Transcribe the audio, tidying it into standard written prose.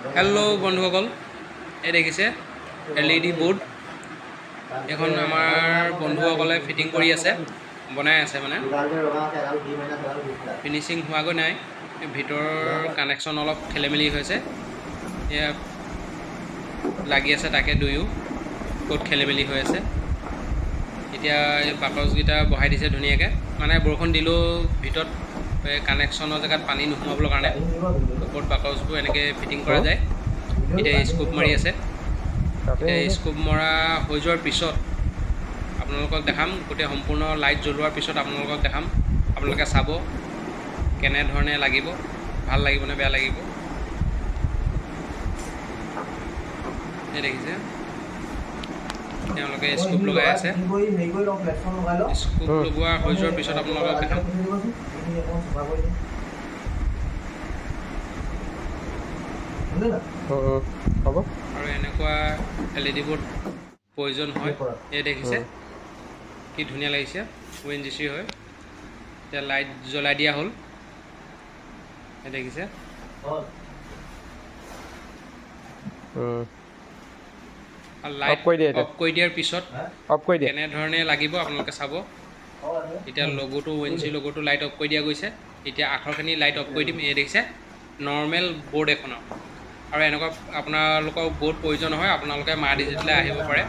Hello' বন্ধুসকল, এই দেখিছে LED বোৰ্ড এখন আমাৰ বন্ধুসকলে ফিটিং কৰি আছে, বনাই আছে মানে ফিনিচিং হোৱাগৈ নাই। ভিতৰৰ কানেকশ্যন অলপ খেলিমেলি হৈছে, এয়া লাগি আছে তাকে দুয়ো ক'ত খেলিমেলি হৈ আছে। এতিয়া এই বাকচকেইটা বহাই দিছে ধুনীয়াকৈ, মানে বৰষুণ দিলেও ভিতৰত কানেকশ্যনৰ জেগাত পানী নোসোমাবৰ কাৰণে ওপৰত বাকচবোৰ এনেকৈ ফিটিং কৰা যায়। এতিয়া স্কুপ মাৰি আছে। এতিয়া স্কুপ মৰা হৈ যোৱাৰ পিছত আপোনালোকক দেখাম, গোটেই সম্পূৰ্ণ লাইট জ্বলোৱাৰ পিছত আপোনালোকক দেখাম। আপোনালোকে চাব কেনেধৰণে লাগিব, ভাল লাগিব নে বেয়া লাগিব। এই দেখিছে তেওঁলোকে স্কুপ লগাই আছে। স্কুপ লগোৱা হৈ যোৱাৰ পিছত আপোনালোকক দেখাম। হ'ব আৰু এনেকুৱা LED বোৰ্ড প্ৰয়োজন হয়। এই দেখিছে কি ধুনীয়া লাগিছে, ONGC হয়। এতিয়া লাইট জ্বলাই দিয়া হ'ল, এই দেখিছে। আৰু লাইট অফ কৰি দিয়াৰ পিছত কেনেধৰণে লাগিব আপোনালোকে চাব। এতিয়া লগোটো ONGC লগোটো লাইট অফ কৰি দিয়া গৈছে। এতিয়া আখৰখিনি লাইট অফ কৰি দিম। এই দেখিছে নৰ্মেল বৰ্ড এখনৰ। আৰু এনেকুৱা আপোনালোকৰ বৰ্ড প্ৰয়োজন হয়, আপোনালোকে মা ডিজিটেললৈ আহিব পাৰে।